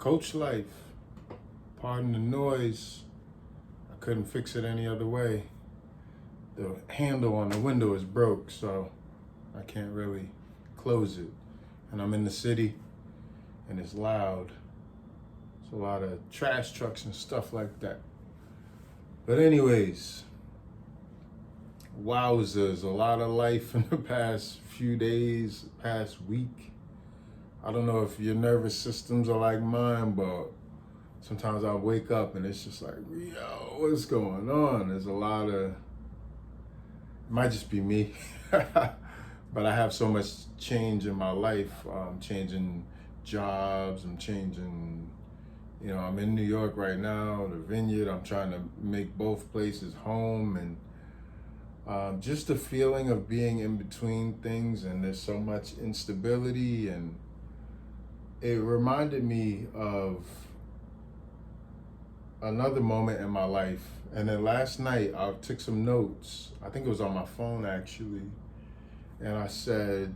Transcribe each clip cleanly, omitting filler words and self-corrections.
Coachlife. Pardon the noise. I couldn't fix it any other way. The handle on the window is broke, so I can't really close it. And I'm in the city, and it's loud. There's a lot of trash trucks and stuff like that. But anyways, wowzers, a lot of life in the past few days, past week. I don't know if your nervous systems are like mine, but sometimes I wake up and it's just like, yo, what's going on? There's a lot of, it might just be me, but I have so much change in my life. I'm changing jobs, I'm changing, I'm in New York right now, the Vineyard. I'm trying to make both places home, and just the feeling of being in between things, and there's so much instability, and it reminded me of another moment in my life. And then last night I took some notes. I think it was on my phone actually. And I said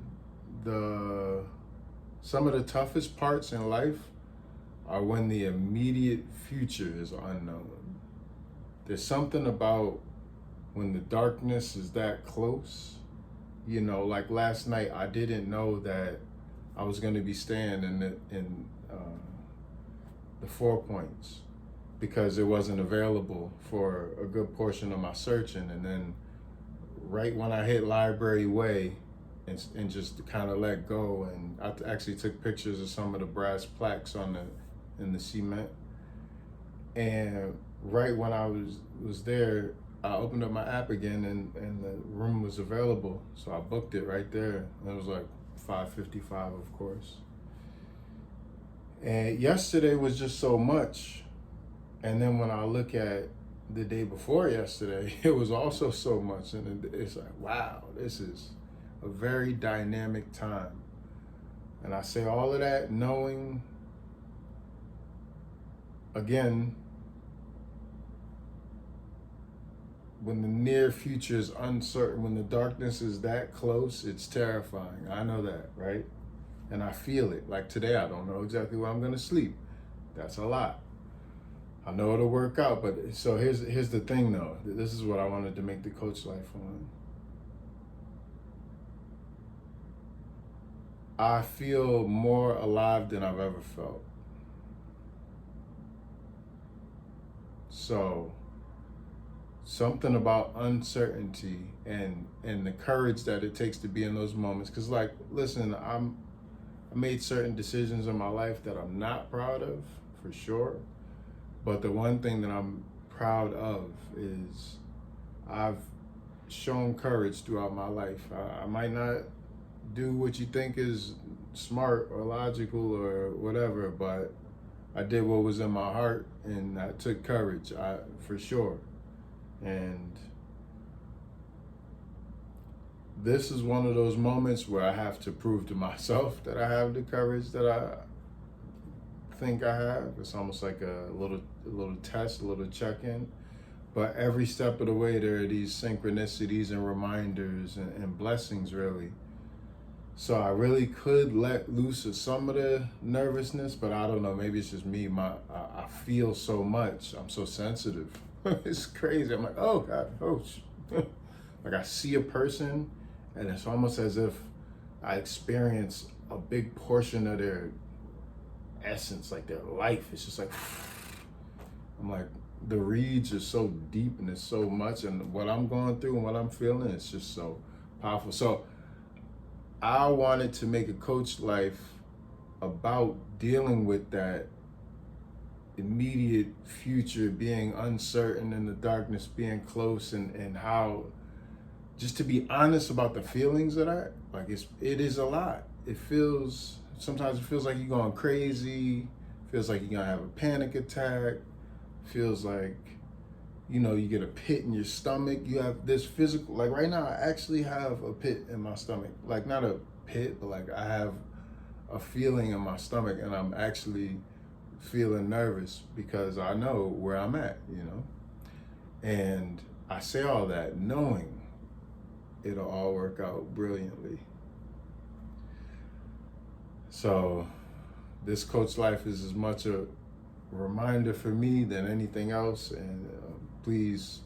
some of the toughest parts in life are when the immediate future is unknown. There's something about when the darkness is that close. Like last night I didn't know that I was going to be staying in the 4 Points because it wasn't available for a good portion of my searching. And then right when I hit Library Way and just kind of let go, and I actually took pictures of some of the brass plaques in the cement. And right when I was there, I opened up my app again, and the room was available. So I booked it right there. And it was like $5.55, of course. And yesterday was just so much. And then when I look at the day before yesterday, it was also so much. And it's like, wow, this is a very dynamic time. And I say all of that knowing, again, when the near future is uncertain, when the darkness is that close, it's terrifying. I know that, right? And I feel it. Like today, I don't know exactly where I'm gonna sleep. That's a lot. I know it'll work out, but so here's the thing though. This is what I wanted to make the Coach Life on. I feel more alive than I've ever felt. So something about uncertainty and the courage that it takes to be in those moments. Because like, listen, I made certain decisions in my life that I'm not proud of, for sure. But the one thing that I'm proud of is I've shown courage throughout my life. I might not do what you think is smart or logical or whatever, but I did what was in my heart, and I took courage, for sure. And this is one of those moments where I have to prove to myself that I have the courage that I think I have. It's almost like a little test, a little check-in. But every step of the way, there are these synchronicities and reminders and blessings, really. So I really could let loose of some of the nervousness, but I don't know, maybe it's just me. I feel so much. I'm so sensitive. It's crazy. I'm like, oh God, oh. Like I see a person, and it's almost as if I experience a big portion of their essence, like their life. It's just like, I'm like, the reads are so deep and it's so much, and what I'm going through and what I'm feeling, it's just so powerful. So I wanted to make a Coach Life about dealing with that immediate future being uncertain and the darkness being close, and how just to be honest about the feelings of that. Like it is a lot. Sometimes it feels like you're going crazy, feels like you're gonna have a panic attack, feels like you get a pit in your stomach. You have this physical, like right now I actually have a pit in my stomach. Like not a pit, but like I have a feeling in my stomach, and I'm actually feeling nervous because I know where I'm at, And I say all that knowing it'll all work out brilliantly. So this coach life is as much a reminder for me than anything else. And please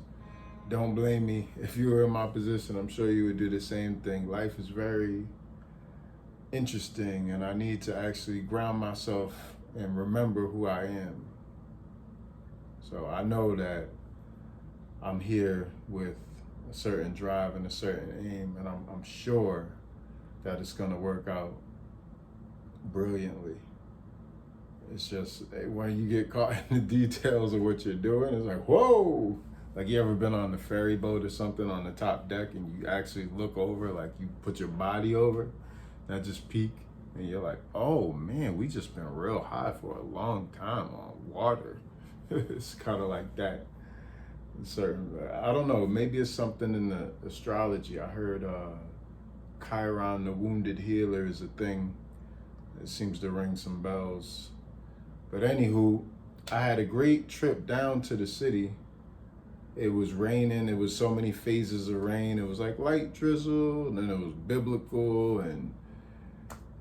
don't blame me. If you were in my position, I'm sure you would do the same thing. Life is very interesting, and I need to actually ground myself and remember who I am. So I know that I'm here with a certain drive and a certain aim, and I'm sure that it's gonna work out brilliantly. It's just when you get caught in the details of what you're doing, it's like, whoa! Like, you ever been on the ferry boat or something on the top deck and you actually look over, like you put your body over, that just peak, and you're like, oh man, we just been real high for a long time on water. It's kind of like that. Certain, I don't know, maybe it's something in the astrology. I heard Chiron, the wounded healer, is a thing. It seems to ring some bells. But anywho, I had a great trip down to the city. It was raining. It was so many phases of rain. It was like light drizzle, and then it was biblical, and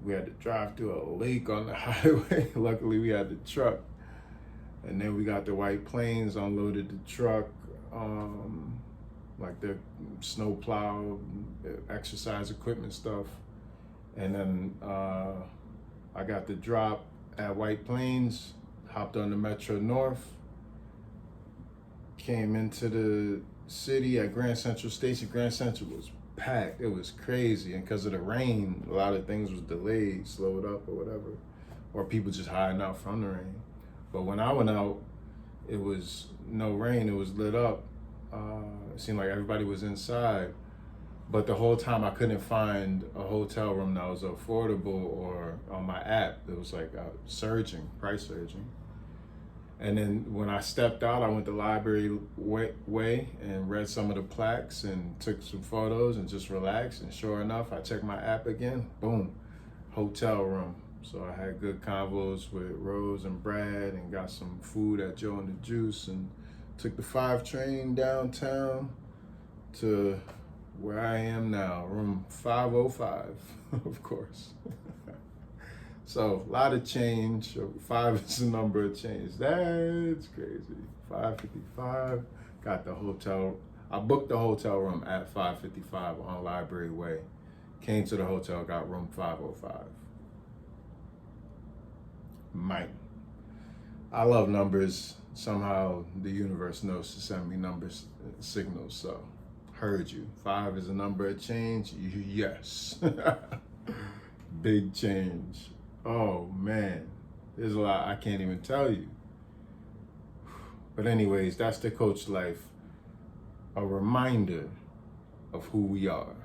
we had to drive through a lake on the highway. Luckily, we had the truck. And then we got the White Plains, unloaded the truck, like the snow plow, exercise equipment stuff. And then I got the drop at White Plains, hopped on the Metro North, came into the city at Grand Central Station. Grand Central was packed. It was crazy. And because of the rain, a lot of things was delayed, slowed up or whatever, or people just hiding out from the rain. But when I went out, it was no rain, it was lit up. It seemed like everybody was inside. But the whole time I couldn't find a hotel room that was affordable, or on my app, it was like price surging. And then when I stepped out, I went the library way and read some of the plaques and took some photos and just relaxed. And sure enough, I checked my app again, boom, hotel room. So I had good convos with Rose and Brad, and got some food at Joe and the Juice, and took the 5 train downtown to where I am now, room 505, of course. So a lot of change. 5 is the number of change. That's crazy. 555, got the hotel. I booked the hotel room at 555 on Library Way. Came to the hotel, got room 505. Mike, I love numbers. Somehow the universe knows to send me numbers, signals. So heard you. 5 is a number of change. Yes. Big change. Oh man, there's a lot I can't even tell you. But anyways, that's the coach life. A reminder of who we are.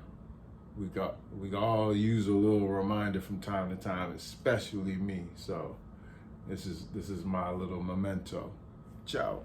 We all use a little reminder from time to time, especially me. So this is my little memento. Ciao.